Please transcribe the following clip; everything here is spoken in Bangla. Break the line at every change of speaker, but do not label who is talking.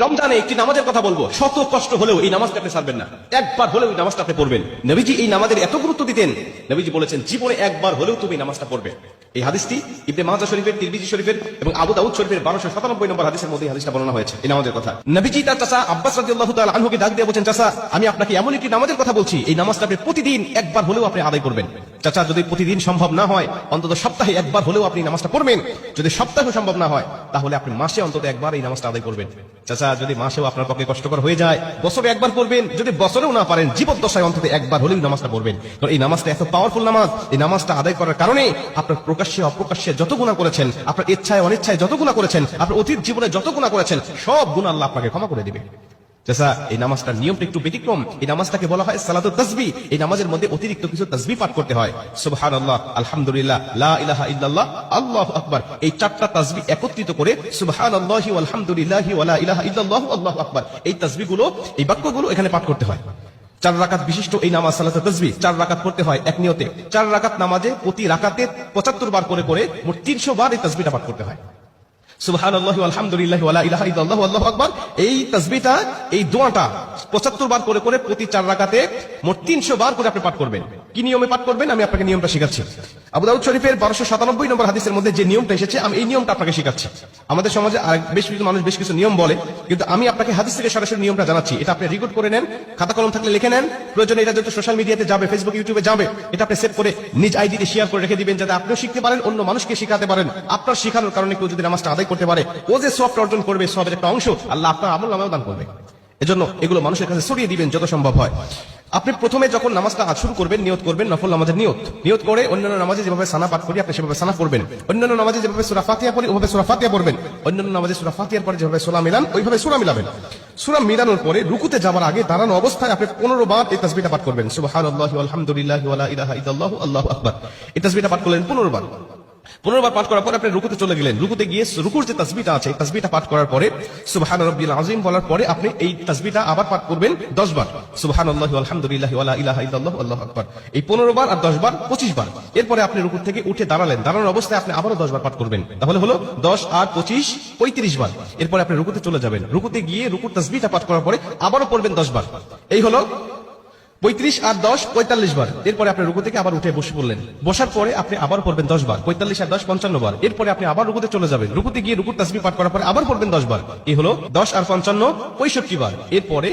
রমজানে একটি নামাজের কথা বলবো, শত কষ্ট হলেও এই নামাজটা আপনি ছাড়বেন না, একবার হলেও এই নামাজটা আপনি পড়বেন। নবীজি এই নামাজের এত গুরুত্ব দিতেন, নবীজি বলেছেন জীবনে একবার হলেও তুমি নামাজটা পড়বে। এই হাদিসটি ইবনে মাজাহ শরীফের, তিরমিজি শরীফের এবং আবু দাউদ শরীফের 1297 নম্বর হাদিসের মধ্যে এই হাদিসটা বর্ণনা হয়েছে এই নামাজের কথা। নবীজি তার চাচা আব্বাস রাদিয়াল্লাহু তাআলা আনহুকে ডাক দিয়ে বলেন, চাচা আমি আপনাকে এমন একটি নামাজের কথা বলছি, এই নামাজটা আপনি প্রতিদিন একবার হলেও আপনি আদায় করবেন। চাচা যদি প্রতিদিন সম্ভব না হয়, অন্তত সপ্তাহে একবার হলেও আপনি নামাজটা পড়বেন। যদি সপ্তাহে সম্ভব না হয়, তাহলে আপনি মাসে অন্তত একবার এই নামাজটা আদায় করবেন। চাচা যদি মাসেও আপনার পক্ষে কষ্টকর হয়ে যায়, বছরে একবার পড়বেন। যদি বছরেও না পারেন, জীবদ্দশায় অন্তত একবার হলেও নামাজটা পড়বেন। কারণ এই নামাজটা এত পাওয়ারফুল নামাজ। এই নামাজটা আদায় করার কারণে আপনার প্রকাশ্যে অপ্রকাশ্যে যত গুনাহ করেছেন, আপনার ইচ্ছায় অনিচ্ছায় যত গুনাহ করেছেন, আপনার অতীত জীবনে যত গুনাহ করেছেন, সব গুনাহ আল্লাহ আপনাকে ক্ষমা করে দিবে। চাচা এই নামাজটার নিয়মটা একটু ব্যতিক্রম। এই নামাজটাকে বলা হয় সালাতুত তাসবিহ। এই নামাজের মধ্যে অতিরিক্ত কিছু তাসবিহ পাঠ করতে হয়। সুবহানাল্লাহ, আলহামদুলিল্লাহ, লা ইলাহা ইল্লাল্লাহ, আল্লাহু আকবার। এই চারটা তাসবিহ একত্রিত করে সুবহানাল্লাহি ওয়াল হামদুলিল্লাহি ওয়া লা ইলাহা ইল্লাল্লাহু আল্লাহু আকবার, এই তাসবিহগুলো, এই বাক্যগুলো এখানে পাঠ করতে হয়। 4 রাকাত বিশিষ্ট এই নামাজ সালাতুত তাসবিহ 4 রাকাত পড়তে হয় এক নিয়তে। 4 রাকাত নামাজে প্রতি রাকাতে 75 বার করে করে মোট 300 বার এই তাসবিহটা পাঠ করতে হয়। সুবহানাল্লাহি ওয়াল হামদুলিল্লাহি ওয়া লা ইলাহা ইল্লাল্লাহু আল্লাহু আকবার। এই তাসবিহটা, এই দোয়াটা 75 বার করে করে প্রতি 4 রাকাতে মোট 300 বার করে আপনি পাঠ করবেন। কি নিয়মে পাঠ করবেন আমি আপনাকে নিয়মটা শেখাচ্ছি। আবু দাউদ শরীফের 1297 নম্বর হাদিসের মধ্যে যে নিয়মটা এসেছে, আমি এই নিয়মটা আপনাকে শেখাচ্ছি। আমাদের সমাজে আরেক বেশ কিছু মানুষ বেশ কিছু নিয়ম বলে, কিন্তু আমি আপনাকে হাদিস থেকে সরাসরি নিয়মটা জানাচ্ছি। এটা আপনি রেকর্ড করে নেন, খাতা কলম থাকলে লিখে নেন। প্রয়োজনে এটা যত সোশ্যাল মিডিয়াতে যাবে, ফেসবুক ইউটিউবে যাবে, এটা আপনি সেভ করে নিজ আইডিতে শেয়ার করে রেখে দিবেন, যাতে আপনিও শিখতে পারেন, অন্য মানুষকে শেখাতে পারেন। আপনার শেখানোর কারণে কেউ যদি নামাজটা আদায় করতে পারে, ও যে সওয়াব অর্জন করবে, সওয়াবের একটা অংশ আল্লাহ আপনার আমলনামায়ও দান করবে। এজন্য এগুলো মানুষের কাছে ছড়িয়ে দিবেন যত সম্ভব হয়। আপনি প্রথমে যখন নামাজটা শুরু করবেন, নিয়ত করবেন নফল নামাজের নিয়ত করে অন্যান্য নামাজে যেভাবে সানা পাঠ করি আপনি সেভাবে সানা পড়বেন। অন্যান্য নামাজে যেভাবে সূরা ফাতিহা পড়ি ওভাবে সূরা ফাতিহা পড়বেন। অন্যান্য নামাজে সূরা ফাতিহার পরে যেভাবে সূরা মিলান ওইভাবে সূরা মিলাবেন। সূরা মিলানোর পরে রুকুতে যাওয়ার আগে দাঁড়ানো অবস্থায় আপনি 15 বার এই তাসবিহটা পাঠ করবেন। সুবহানাল্লাহি ওয়াল হামদুলিল্লাহি ওয়া লা ইলাহা ইল্লাল্লাহু আল্লাহু আকবার। এই তাসবিহটা পাঠ করলেন 15 বার। 15 বার পাঠ করার পরে আপনি রুকুতে চলে গেলেন। রুকুতে গিয়ে রুকুর যে তাসবিহটা আছে, তাসবিহটা পাঠ করার পরে সুবহান রাব্বিল আযীম বলার পরে আপনি এই তাসবিহটা আবার পাঠ করবেন 10 বার। সুবহানাল্লাহি ওয়াল হামদুলিল্লাহি ওয়া লা ইলাহা ইল্লাল্লাহু আল্লাহু আকবার। এই 15 বার আর 10 বার 25 বার। এরপরে আপনি রুকু থেকে উঠে দাঁড়ালেন, দাঁড়ানোর অবস্থায় আপনি আবারও 10 বার পাঠ করবেন। তাহলে হলো 10 আর 25 35 বার। এরপরে আপনি রুকুতে চলে যাবেন। রুকুতে গিয়ে রুকুর তাসবিহটা পাঠ করার পরে আবারও পড়বেন 10 বার। এই হলো 35 আর 10 45 বার। এরপরে আপনি রুকু থেকে আবার উঠে বসে পড়লেন। বসার পরে আপনি আবার পড়বেন 10 বার। 45 আর 10 55 বার। এরপরে আপনি আবার রুকুতে চলে যাবেন। রুকুতে গিয়ে রুকুর তাসবিহ পাঠ করার পরে আবার পড়বেন 10 বার। এই হলো 10 আর 55 65 বার। এরপরে